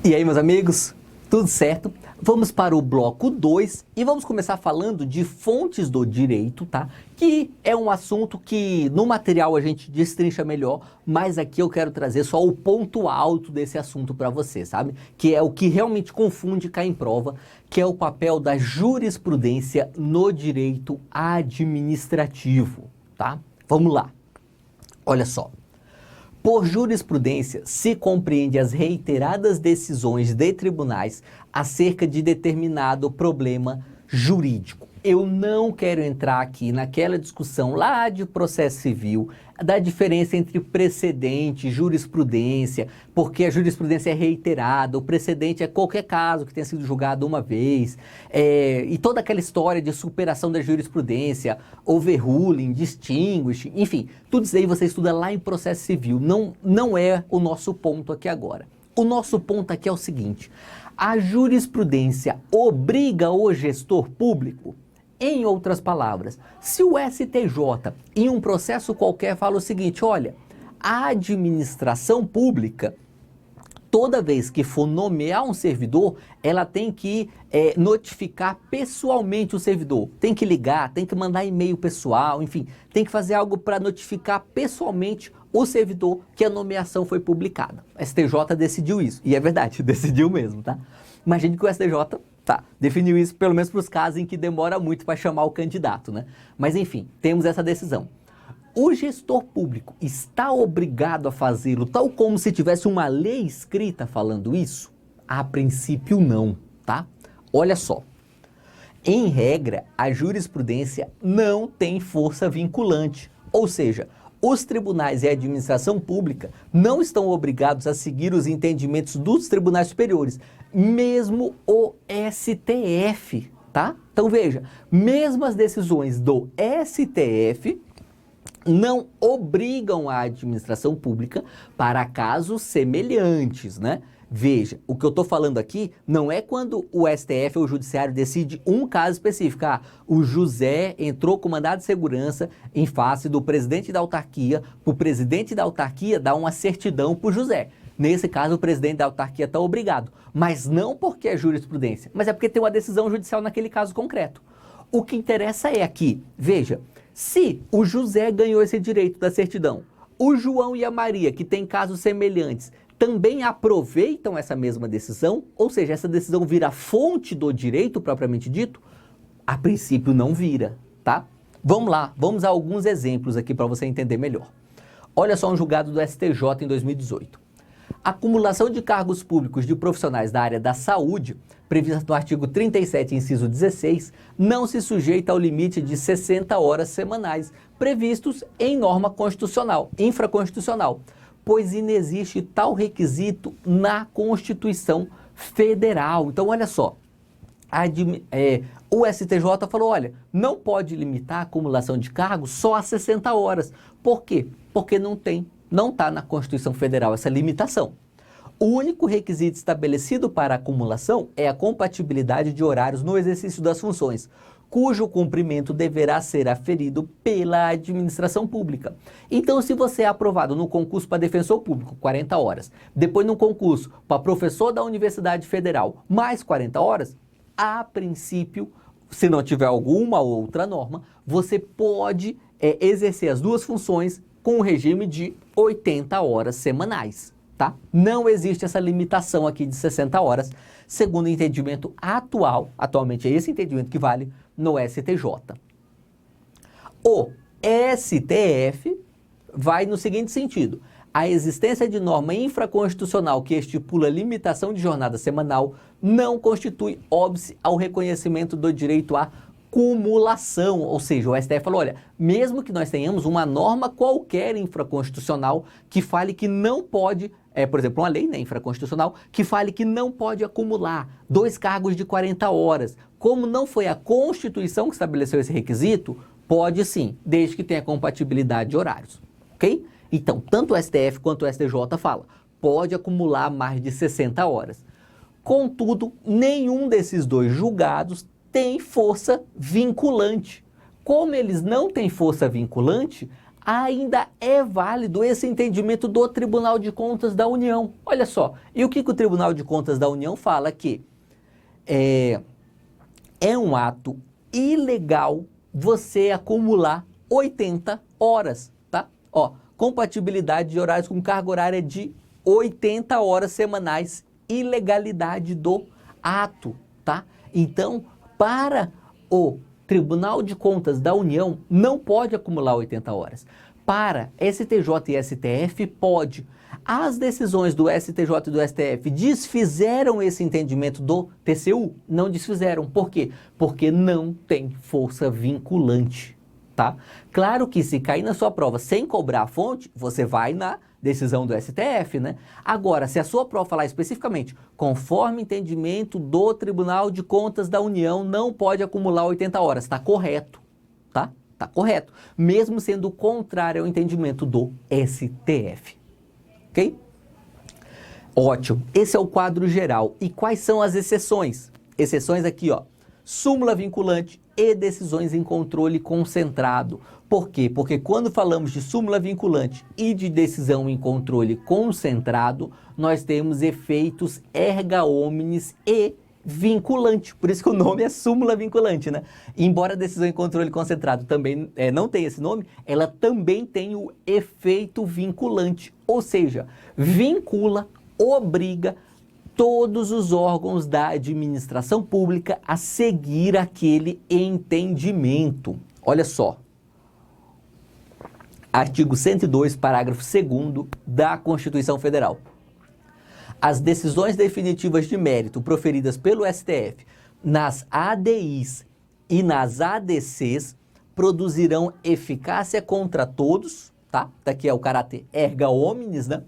E aí, meus amigos, tudo certo? Vamos para o bloco 2 e vamos começar falando de fontes do direito, tá? Que é um assunto que no material a gente destrincha melhor, mas aqui eu quero trazer só o ponto alto desse assunto para você, sabe? Que é o que realmente confunde e cai em prova, que é o papel da jurisprudência no direito administrativo, tá? Vamos lá. Olha só. Por jurisprudência, se compreende as reiteradas decisões de tribunais acerca de determinado problema jurídico. Eu não quero entrar aqui naquela discussão lá de processo civil, da diferença entre precedente e jurisprudência, porque a jurisprudência é reiterada, o precedente é qualquer caso que tenha sido julgado uma vez, e toda aquela história de superação da jurisprudência, overruling, distinguish, enfim, tudo isso aí você estuda lá em processo civil, não é o nosso ponto aqui agora. O nosso ponto aqui é o seguinte: a jurisprudência obriga o gestor público? Em outras palavras, se o STJ, em um processo qualquer, fala o seguinte: olha, a administração pública, toda vez que for nomear um servidor, ela tem que notificar pessoalmente o servidor. Tem que ligar, tem que mandar e-mail pessoal, enfim, tem que fazer algo para notificar pessoalmente o servidor que a nomeação foi publicada. O STJ decidiu isso, e é verdade, decidiu mesmo, tá? Imagine que o STJ, definiu isso pelo menos para os casos em que demora muito para chamar o candidato, né? Mas enfim, temos essa decisão. O gestor público está obrigado a fazê-lo tal como se tivesse uma lei escrita falando isso? A princípio não, tá? Olha só. Em regra, a jurisprudência não tem força vinculante, ou seja, os tribunais e a administração pública não estão obrigados a seguir os entendimentos dos tribunais superiores, mesmo o STF, tá? Então veja, mesmo as decisões do STF não obrigam a administração pública para casos semelhantes, né? Veja, o que eu estou falando aqui não é quando o STF ou o Judiciário decide um caso específico. Ah, o José entrou com mandado de segurança em face do presidente da autarquia, para o presidente da autarquia dar uma certidão para o José. Nesse caso, o presidente da autarquia está obrigado, mas não porque é jurisprudência, mas é porque tem uma decisão judicial naquele caso concreto. O que interessa é aqui, veja, se o José ganhou esse direito da certidão, o João e a Maria, que têm casos semelhantes, também aproveitam essa mesma decisão, ou seja, essa decisão vira fonte do direito propriamente dito? A princípio não vira, tá? Vamos lá, vamos a alguns exemplos aqui para você entender melhor. Olha só um julgado do STJ em 2018. A acumulação de cargos públicos de profissionais da área da saúde, prevista no artigo 37, inciso 16, não se sujeita ao limite de 60 horas semanais, previstos em norma constitucional, infraconstitucional, pois inexiste tal requisito na Constituição Federal. Então, olha só, o STJ falou, olha, não pode limitar a acumulação de cargos só a 60 horas. Por quê? Porque não está na Constituição Federal essa limitação. O único requisito estabelecido para a acumulação é a compatibilidade de horários no exercício das funções, cujo cumprimento deverá ser aferido pela administração pública. Então, se você é aprovado no concurso para defensor público, 40 horas, depois no concurso para professor da Universidade Federal, mais 40 horas, a princípio, se não tiver alguma outra norma, você pode exercer as duas funções com o regime de 80 horas semanais, tá? Não existe essa limitação aqui de 60 horas, segundo o entendimento atualmente é esse entendimento que vale no STJ. O STF vai no seguinte sentido: a existência de norma infraconstitucional que estipula limitação de jornada semanal não constitui óbice ao reconhecimento do direito à cumulação, ou seja, o STF falou, olha, mesmo que nós tenhamos uma norma qualquer infraconstitucional que fale que não pode, por exemplo, uma lei infraconstitucional, que fale que não pode acumular 2 cargos de 40 horas, como não foi a Constituição que estabeleceu esse requisito, pode sim, desde que tenha compatibilidade de horários, ok? Então, tanto o STF quanto o STJ fala, pode acumular mais de 60 horas. Contudo, nenhum desses dois julgados tem força vinculante. Como eles não têm força vinculante, ainda é válido esse entendimento do Tribunal de Contas da União. Olha só, e o que o Tribunal de Contas da União fala? Que é um ato ilegal você acumular 80 horas, tá? Ó, compatibilidade de horários com carga horária de 80 horas semanais, ilegalidade do ato, tá? Então, para o Tribunal de Contas da União, não pode acumular 80 horas. Para STJ e STF, pode. As decisões do STJ e do STF desfizeram esse entendimento do TCU? Não desfizeram. Por quê? Porque não tem força vinculante, tá? Claro que se cair na sua prova sem cobrar a fonte, você vai na decisão do STF, né? Agora, se a sua prova falar especificamente, conforme entendimento do Tribunal de Contas da União, não pode acumular 80 horas, está correto, tá? Está correto, mesmo sendo contrário ao entendimento do STF, ok? Ótimo, esse é o quadro geral. E quais são as exceções? Exceções aqui, ó, súmula vinculante e decisões em controle concentrado. Por quê? Porque quando falamos de súmula vinculante e de decisão em controle concentrado, nós temos efeitos erga omnes e vinculante. Por isso que o nome é súmula vinculante, né? Embora a decisão em controle concentrado também não tenha esse nome, ela também tem o efeito vinculante. Ou seja, vincula, obriga todos os órgãos da administração pública a seguir aquele entendimento. Olha só. Artigo 102, parágrafo 2º da Constituição Federal. As decisões definitivas de mérito proferidas pelo STF nas ADIs e nas ADCs produzirão eficácia contra todos, tá? Daqui é o caráter erga omnes, né?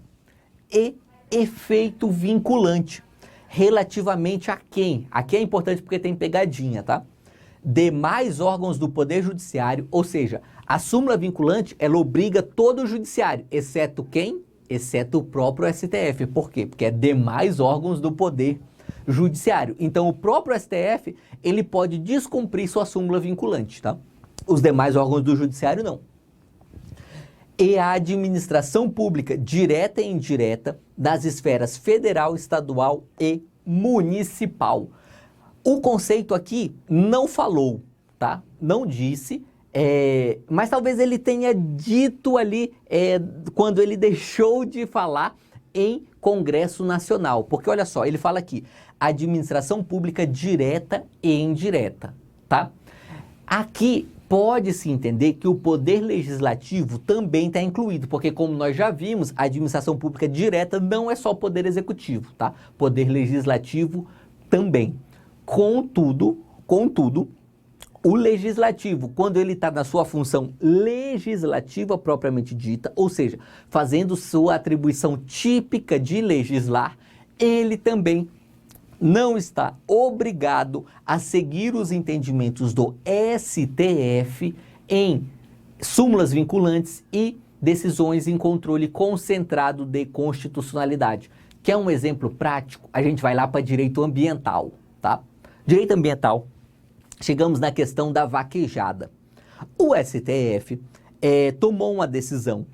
E efeito vinculante. Relativamente a quem? Aqui é importante porque tem pegadinha, tá? Demais órgãos do Poder Judiciário, ou seja, a súmula vinculante, ela obriga todo o judiciário, exceto quem? Exceto o próprio STF. Por quê? Porque é demais órgãos do Poder Judiciário. Então, o próprio STF, ele pode descumprir sua súmula vinculante, tá? Os demais órgãos do Judiciário, não. E a administração pública, direta e indireta, das esferas federal, estadual e municipal. O conceito aqui não falou, tá? Não disse, mas talvez ele tenha dito ali quando ele deixou de falar em Congresso Nacional. Porque olha só, ele fala aqui, administração pública direta e indireta, tá? Aqui pode-se entender que o poder legislativo também está incluído, porque como nós já vimos, a administração pública direta não é só o poder executivo, tá? Poder legislativo também. Contudo, o legislativo, quando ele está na sua função legislativa propriamente dita, ou seja, fazendo sua atribuição típica de legislar, ele também não está obrigado a seguir os entendimentos do STF em súmulas vinculantes e decisões em controle concentrado de constitucionalidade. Quer um exemplo prático? A gente vai lá para direito ambiental, tá? Direito ambiental, chegamos na questão da vaquejada. O STF tomou uma decisão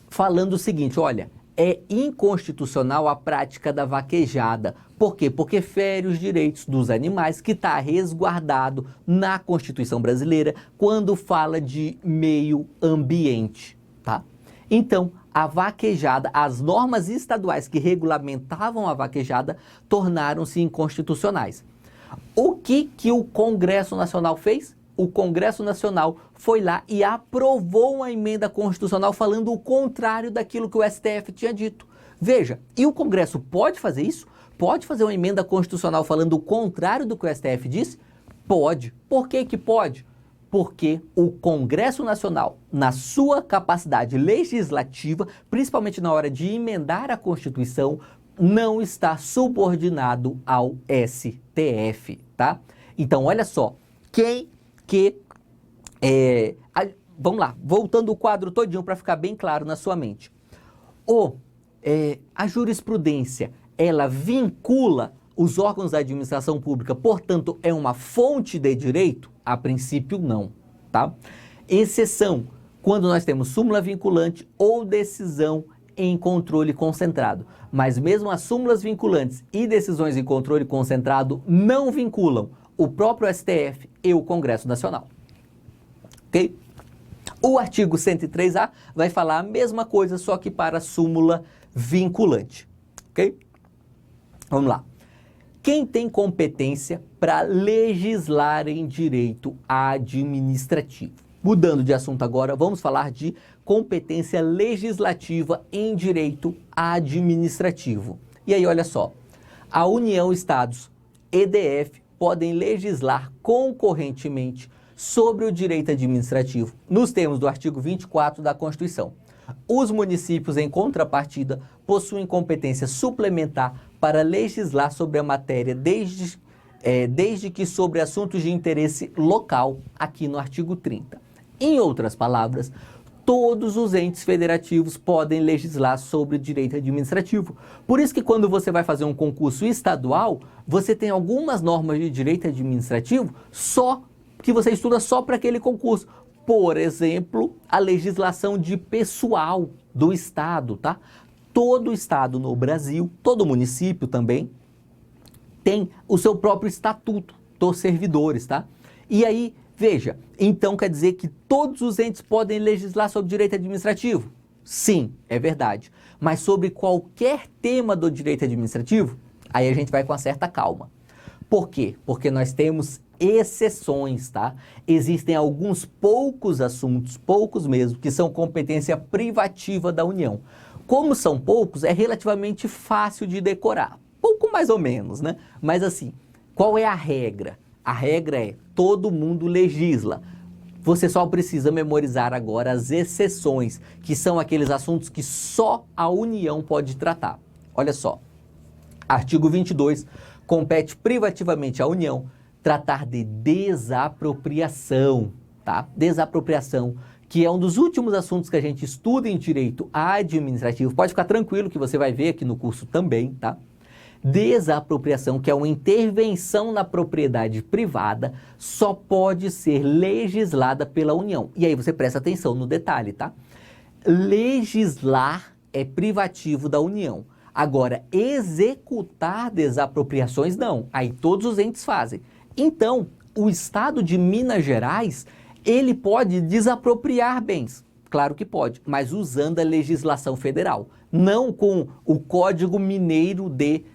falando o seguinte, olha, é inconstitucional a prática da vaquejada. Por quê? Porque fere os direitos dos animais, que está resguardado na Constituição brasileira quando fala de meio ambiente, tá? Então, a vaquejada, as normas estaduais que regulamentavam a vaquejada tornaram-se inconstitucionais. O que o Congresso Nacional fez? O Congresso Nacional foi lá e aprovou uma emenda constitucional falando o contrário daquilo que o STF tinha dito. Veja, e o Congresso pode fazer isso? Pode fazer uma emenda constitucional falando o contrário do que o STF disse? Pode. Por que que pode? Porque o Congresso Nacional, na sua capacidade legislativa, principalmente na hora de emendar a Constituição, não está subordinado ao STF, tá? Então, olha só, vamos lá, voltando o quadro todinho para ficar bem claro na sua mente. A jurisprudência, ela vincula os órgãos da administração pública, portanto, é uma fonte de direito? A princípio, não, tá? Exceção, quando nós temos súmula vinculante ou decisão em controle concentrado. Mas mesmo as súmulas vinculantes e decisões em controle concentrado não vinculam o próprio STF e o Congresso Nacional. Ok? O artigo 103A vai falar a mesma coisa, só que para a súmula vinculante. Ok? Vamos lá. Quem tem competência para legislar em direito administrativo? Mudando de assunto agora, vamos falar de competência legislativa em direito administrativo. E aí, olha só, a União, Estados e DF podem legislar concorrentemente sobre o direito administrativo, nos termos do artigo 24 da Constituição. Os municípios, em contrapartida, possuem competência suplementar para legislar sobre a matéria desde que sobre assuntos de interesse local, aqui no artigo 30. Em outras palavras, todos os entes federativos podem legislar sobre o direito administrativo. Por isso que quando você vai fazer um concurso estadual, você tem algumas normas de direito administrativo que você estuda só para aquele concurso. Por exemplo, a legislação de pessoal do estado, tá? Todo estado no Brasil, todo município também, tem o seu próprio estatuto dos servidores, tá? E aí, veja, então quer dizer que todos os entes podem legislar sobre direito administrativo? Sim, é verdade. Mas sobre qualquer tema do direito administrativo, aí a gente vai com uma certa calma. Por quê? Porque nós temos exceções, tá? Existem alguns poucos assuntos, poucos mesmo, que são competência privativa da União. Como são poucos, é relativamente fácil de decorar. Pouco mais ou menos, né? Mas assim, qual é a regra? A regra é, todo mundo legisla. Você só precisa memorizar agora as exceções, que são aqueles assuntos que só a União pode tratar. Olha só, artigo 22, compete privativamente à União tratar de desapropriação, tá? Desapropriação, que é um dos últimos assuntos que a gente estuda em direito administrativo. Pode ficar tranquilo que você vai ver aqui no curso também, tá? Desapropriação, que é uma intervenção na propriedade privada, só pode ser legislada pela União. E aí você presta atenção no detalhe, tá? Legislar é privativo da União. Agora, executar desapropriações não. Aí todos os entes fazem. Então, o Estado de Minas Gerais, ele pode desapropriar bens. Claro que pode, mas usando a legislação federal, não com o Código Mineiro de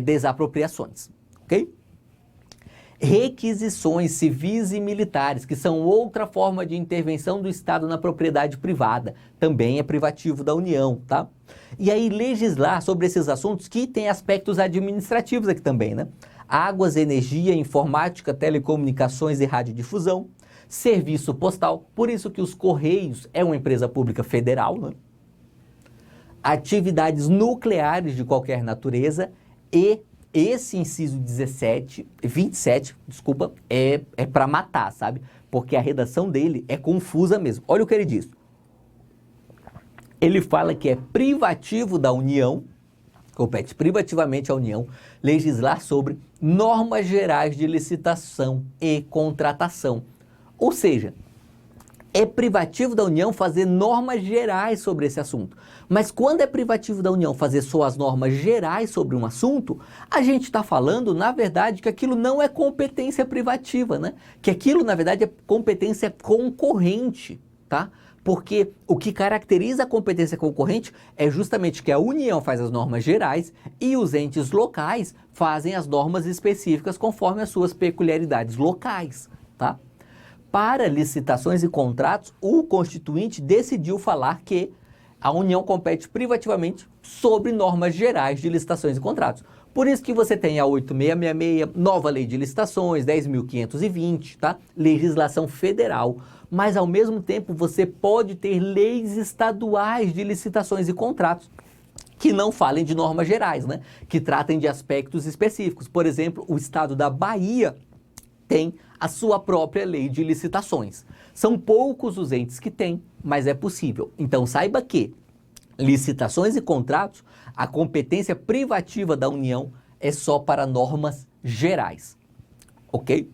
Desapropriações, ok? Requisições civis e militares, que são outra forma de intervenção do Estado na propriedade privada, também é privativo da União, tá? E aí legislar sobre esses assuntos que têm aspectos administrativos aqui também, né? Águas, energia, informática, telecomunicações e radiodifusão, serviço postal, por isso que os Correios é uma empresa pública federal, né? Atividades nucleares de qualquer natureza e esse inciso 27, é para matar, sabe? Porque a redação dele é confusa mesmo. Olha o que ele diz. Ele fala que é privativo da União, compete privativamente à União, legislar sobre normas gerais de licitação e contratação. Ou seja, é privativo da União fazer normas gerais sobre esse assunto. Mas quando é privativo da União fazer suas normas gerais sobre um assunto, a gente está falando, na verdade, que aquilo não é competência privativa, né? Que aquilo, na verdade, é competência concorrente, tá? Porque o que caracteriza a competência concorrente é justamente que a União faz as normas gerais e os entes locais fazem as normas específicas conforme as suas peculiaridades locais, tá? Para licitações e contratos, o Constituinte decidiu falar que a União compete privativamente sobre normas gerais de licitações e contratos. Por isso que você tem a 8666, nova lei de licitações, 10.520, tá? Legislação federal. Mas, ao mesmo tempo, você pode ter leis estaduais de licitações e contratos que não falem de normas gerais, né? Que tratem de aspectos específicos. Por exemplo, o estado da Bahia tem a sua própria lei de licitações. São poucos os entes que têm, mas é possível. Então saiba que licitações e contratos, a competência privativa da União é só para normas gerais, ok?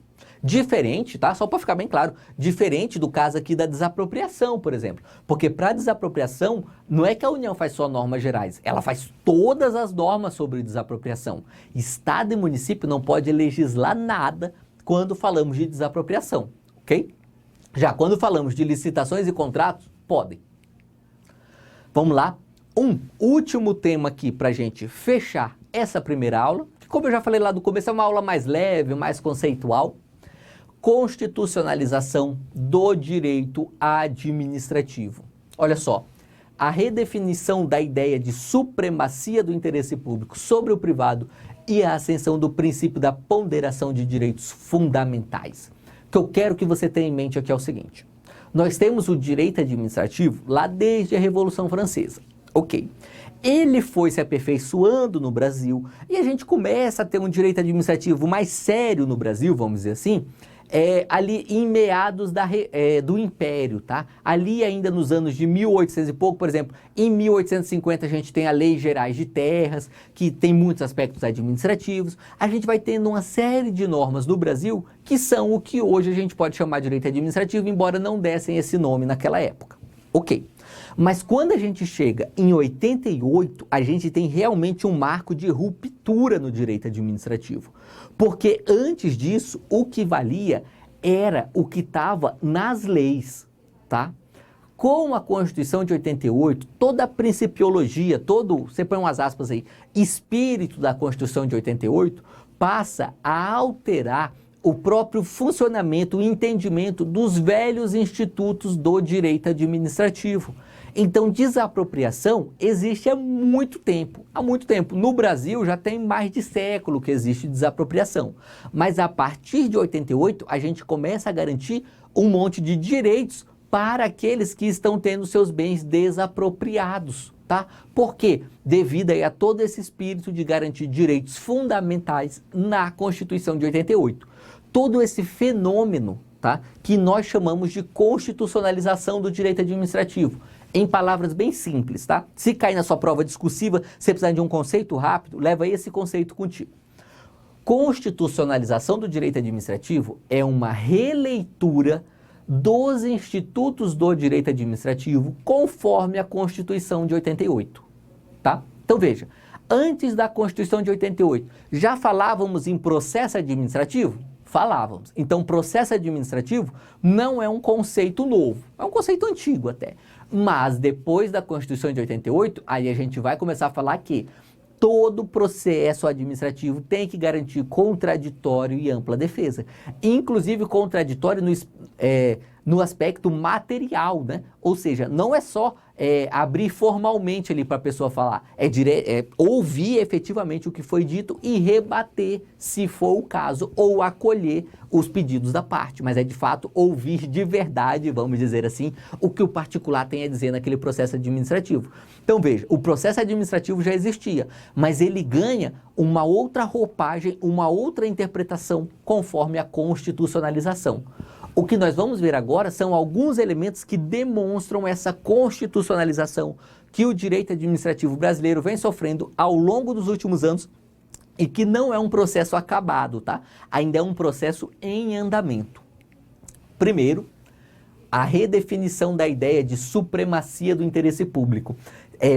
Diferente, tá? Só para ficar bem claro, diferente do caso aqui da desapropriação, por exemplo. Porque para desapropriação, não é que a União faz só normas gerais, ela faz todas as normas sobre desapropriação. Estado e município não pode legislar nada quando falamos de desapropriação, ok? Já quando falamos de licitações e contratos, podem. Vamos lá. Um último tema aqui para a gente fechar essa primeira aula, que como eu já falei lá do começo, é uma aula mais leve, mais conceitual. Constitucionalização do direito administrativo. Olha só, a redefinição da ideia de supremacia do interesse público sobre o privado e a ascensão do princípio da ponderação de direitos fundamentais. O que eu quero que você tenha em mente aqui é o seguinte: nós temos o direito administrativo lá desde a Revolução Francesa. Ok. Ele foi se aperfeiçoando no Brasil e a gente começa a ter um direito administrativo mais sério no Brasil, vamos dizer assim, ali em meados do Império, tá? Ali ainda nos anos de 1800 e pouco, por exemplo, em 1850 a gente tem a Lei Gerais de Terras, que tem muitos aspectos administrativos. A gente vai tendo uma série de normas no Brasil que são o que hoje a gente pode chamar de direito administrativo, embora não dessem esse nome naquela época. Ok. Mas quando a gente chega em 88, a gente tem realmente um marco de ruptura no direito administrativo. Porque antes disso, o que valia era o que estava nas leis, tá? Com a Constituição de 88, toda a principiologia, você põe umas aspas aí, espírito da Constituição de 88, passa a alterar o próprio funcionamento e entendimento dos velhos institutos do direito administrativo. Então, desapropriação existe há muito tempo. Há muito tempo. No Brasil, já tem mais de século que existe desapropriação. Mas a partir de 88, a gente começa a garantir um monte de direitos para aqueles que estão tendo seus bens desapropriados, tá? Por quê? Devido aí a todo esse espírito de garantir direitos fundamentais na Constituição de 88. Todo esse fenômeno, tá, que nós chamamos de constitucionalização do direito administrativo. Em palavras bem simples, tá? Se cair na sua prova discursiva, você precisar de um conceito rápido, leva esse conceito contigo. Constitucionalização do direito administrativo é uma releitura dos institutos do direito administrativo conforme a Constituição de 88, tá? Então veja, antes da Constituição de 88, já falávamos em processo administrativo? Falávamos. Então, processo administrativo não é um conceito novo, é um conceito antigo até. Mas depois da Constituição de 88, aí a gente vai começar a falar que todo processo administrativo tem que garantir contraditório e ampla defesa. Inclusive contraditório no aspecto material, né? Ou seja, não é só abrir formalmente ali para a pessoa falar, ouvir efetivamente o que foi dito e rebater, se for o caso, ou acolher os pedidos da parte, mas é de fato ouvir de verdade, vamos dizer assim, o que o particular tem a dizer naquele processo administrativo. Então veja, o processo administrativo já existia, mas ele ganha uma outra roupagem, uma outra interpretação conforme a constitucionalização. O que nós vamos ver agora são alguns elementos que demonstram essa constitucionalização que o direito administrativo brasileiro vem sofrendo ao longo dos últimos anos e que não é um processo acabado, tá? Ainda é um processo em andamento. Primeiro, a redefinição da ideia de supremacia do interesse público.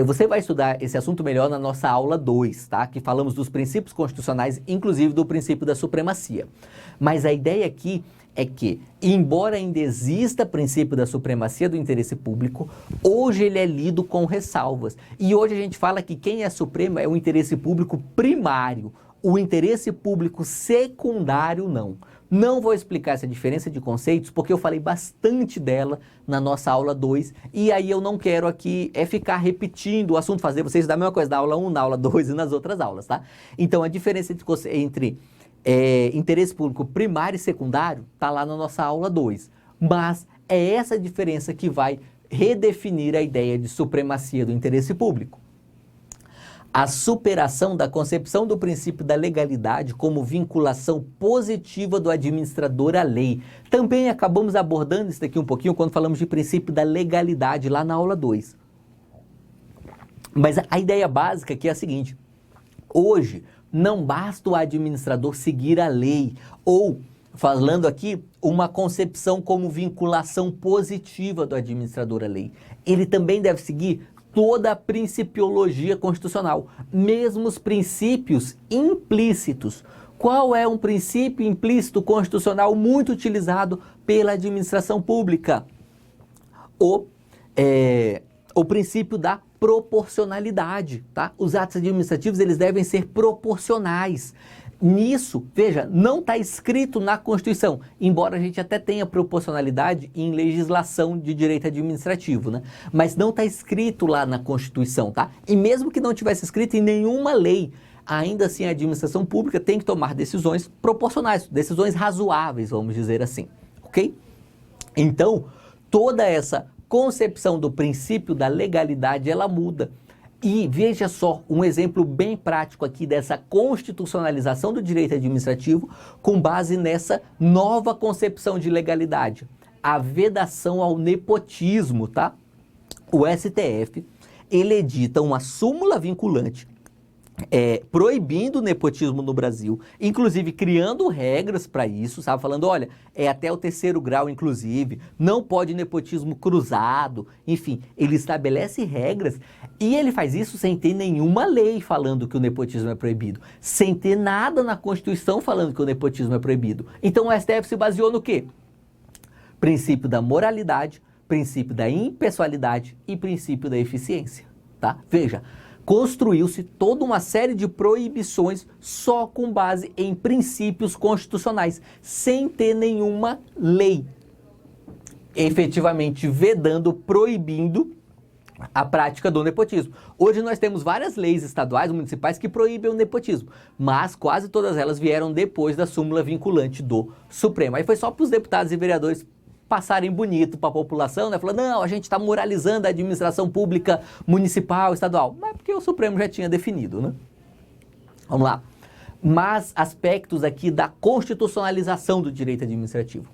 Você vai estudar esse assunto melhor na nossa aula 2, tá? Que falamos dos princípios constitucionais, inclusive do princípio da supremacia. Mas a ideia aqui é que, embora ainda exista o princípio da supremacia do interesse público, hoje ele é lido com ressalvas. E hoje a gente fala que quem é supremo é o interesse público primário, o interesse público secundário não. Não vou explicar essa diferença de conceitos, porque eu falei bastante dela na nossa aula 2, e aí eu não quero aqui ficar repetindo o assunto, fazer vocês da mesma coisa da aula 1, na aula 2 e nas outras aulas, tá? Então a diferença entre interesse público primário e secundário está lá na nossa aula 2. Mas é essa diferença que vai redefinir a ideia de supremacia do interesse público. A superação da concepção do princípio da legalidade como vinculação positiva do administrador à lei. Também acabamos abordando isso daqui um pouquinho quando falamos de princípio da legalidade lá na aula 2. Mas a ideia básica aqui é a seguinte: hoje, não basta o administrador seguir a lei ou falando aqui uma concepção como vinculação positiva do administrador à lei. Ele também deve seguir toda a principiologia constitucional, mesmo os princípios implícitos. Qual é um princípio implícito constitucional muito utilizado pela administração pública? O princípio da proporcionalidade, tá? Os atos administrativos, eles devem ser proporcionais. Nisso, veja, não está escrito na Constituição, embora a gente até tenha proporcionalidade em legislação de direito administrativo, né? Mas não está escrito lá na Constituição, tá? E mesmo que não tivesse escrito em nenhuma lei, ainda assim a administração pública tem que tomar decisões proporcionais, decisões razoáveis, vamos dizer assim, ok? Então, toda essa concepção do princípio da legalidade, ela muda. E veja só um exemplo bem prático aqui dessa constitucionalização do direito administrativo com base nessa nova concepção de legalidade. A vedação ao nepotismo, tá? O STF, ele edita uma súmula vinculante proibindo o nepotismo no Brasil, inclusive criando regras para isso, sabe? Falando, olha, é até o 3º grau, inclusive, não pode nepotismo cruzado, enfim, ele estabelece regras e ele faz isso sem ter nenhuma lei falando que o nepotismo é proibido, sem ter nada na Constituição falando que o nepotismo é proibido. Então o STF se baseou no quê? Princípio da moralidade, princípio da impessoalidade e princípio da eficiência, tá? Veja, construiu-se toda uma série de proibições só com base em princípios constitucionais, sem ter nenhuma lei efetivamente vedando, proibindo a prática do nepotismo. Hoje nós temos várias leis estaduais, municipais que proíbem o nepotismo, mas quase todas elas vieram depois da súmula vinculante do Supremo. Aí foi só para os deputados e vereadores passarem bonito para a população, né? Falando, não, a gente está moralizando a administração pública municipal, estadual. Mas porque o Supremo já tinha definido, né? Vamos lá. Mas aspectos aqui da constitucionalização do direito administrativo.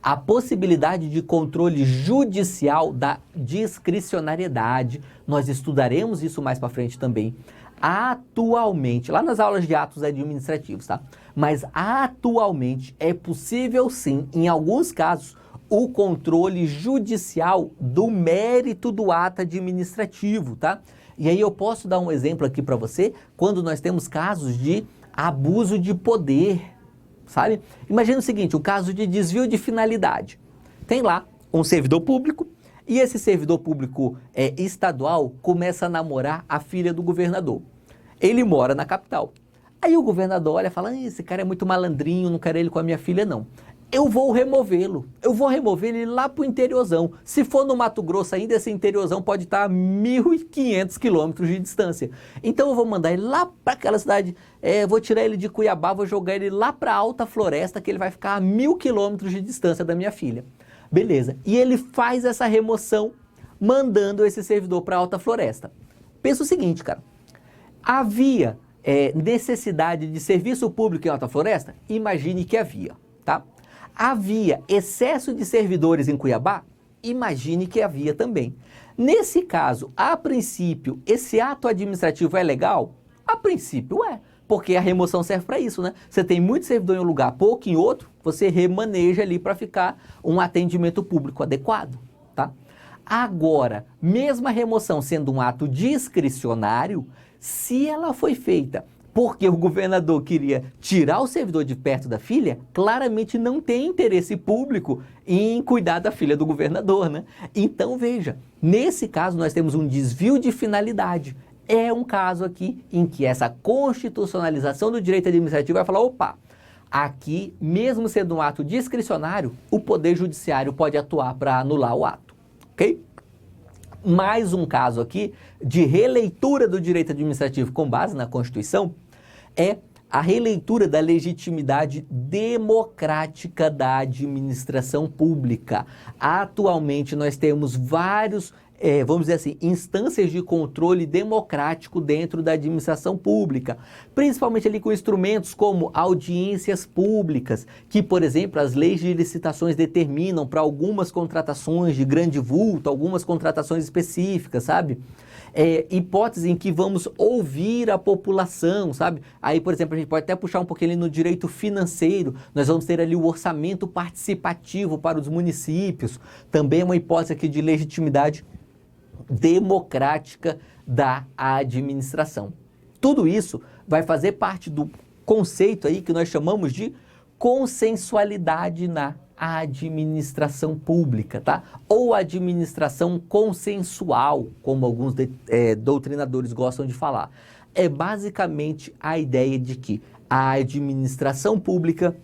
A possibilidade de controle judicial da discricionariedade. Nós estudaremos isso mais para frente também. Atualmente, lá nas aulas de atos administrativos, tá? Mas atualmente é possível sim, em alguns casos, o controle judicial do mérito do ato administrativo, tá? E aí eu posso dar um exemplo aqui para você, quando nós temos casos de abuso de poder, sabe? Imagina o seguinte, o caso de desvio de finalidade. Tem lá um servidor público e esse servidor público estadual começa a namorar a filha do governador. Ele mora na capital. Aí o governador olha e fala, esse cara é muito malandrinho, não quero ele com a minha filha não. Eu vou removê-lo. Eu vou remover ele lá para o interiorzão. Se for no Mato Grosso ainda, esse interiorzão pode estar a 1.500 quilômetros de distância. Então eu vou mandar ele lá para aquela cidade, vou tirar ele de Cuiabá, vou jogar ele lá para a Alta Floresta, que ele vai ficar a 1.000 quilômetros de distância da minha filha. Beleza. E ele faz essa remoção, mandando esse servidor para a Alta Floresta. Pensa o seguinte, cara. Havia necessidade de serviço público em Alta Floresta? Imagine que havia, tá? Havia excesso de servidores em Cuiabá? Imagine que havia também. Nesse caso, a princípio, esse ato administrativo é legal? A princípio é, porque a remoção serve para isso, né? Você tem muito servidor em um lugar, pouco em outro, você remaneja ali para ficar um atendimento público adequado, tá? Agora, mesmo a remoção sendo um ato discricionário, se ela foi feita porque o governador queria tirar o servidor de perto da filha, claramente não tem interesse público em cuidar da filha do governador, né? Então, veja, nesse caso nós temos um desvio de finalidade. É um caso aqui em que essa constitucionalização do direito administrativo vai falar, opa, aqui, mesmo sendo um ato discricionário, o Poder Judiciário pode atuar para anular o ato, ok? Mais um caso aqui de releitura do direito administrativo com base na Constituição é a releitura da legitimidade democrática da administração pública. Atualmente nós temos vários vamos dizer assim, instâncias de controle democrático dentro da administração pública, principalmente ali com instrumentos como audiências públicas, que, por exemplo, as leis de licitações determinam para algumas contratações de grande vulto, algumas contratações específicas, sabe? Hipótese em que vamos ouvir a população, sabe? Aí, por exemplo, a gente pode até puxar um pouquinho ali no direito financeiro, nós vamos ter ali o orçamento participativo para os municípios, também é uma hipótese aqui de legitimidade democrática da administração. Tudo isso vai fazer parte do conceito aí que nós chamamos de consensualidade na administração pública, tá? Ou administração consensual, como alguns doutrinadores gostam de falar. É basicamente a ideia de que a administração pública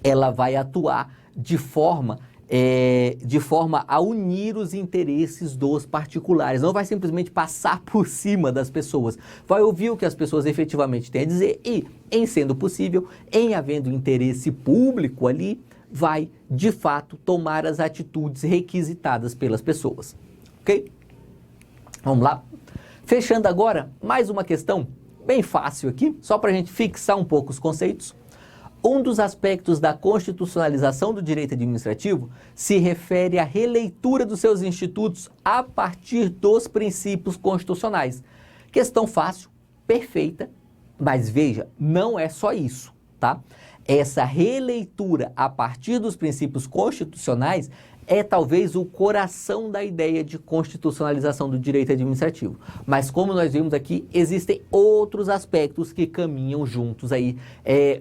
ela vai atuar de forma a unir os interesses dos particulares. Não vai simplesmente passar por cima das pessoas. Vai ouvir o que as pessoas efetivamente têm a dizer e, em sendo possível, em havendo interesse público ali, vai, de fato, tomar as atitudes requisitadas pelas pessoas. Ok? Vamos lá? Fechando agora, mais uma questão bem fácil aqui, só para a gente fixar um pouco os conceitos. Um dos aspectos da constitucionalização do direito administrativo se refere à releitura dos seus institutos a partir dos princípios constitucionais. Questão fácil, perfeita, mas veja, não é só isso, tá? Essa releitura a partir dos princípios constitucionais é talvez o coração da ideia de constitucionalização do direito administrativo. Mas como nós vimos aqui, existem outros aspectos que caminham juntos aí,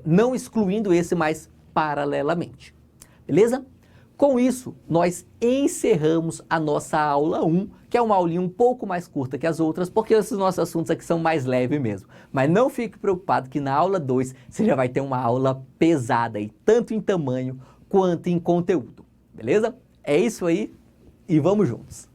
não excluindo esse, mas paralelamente. Beleza? Com isso, nós encerramos a nossa aula 1, que é uma aulinha um pouco mais curta que as outras, porque esses nossos assuntos aqui são mais leves mesmo. Mas não fique preocupado que na aula 2 você já vai ter uma aula pesada aí, tanto em tamanho quanto em conteúdo. Beleza? É isso aí e vamos juntos!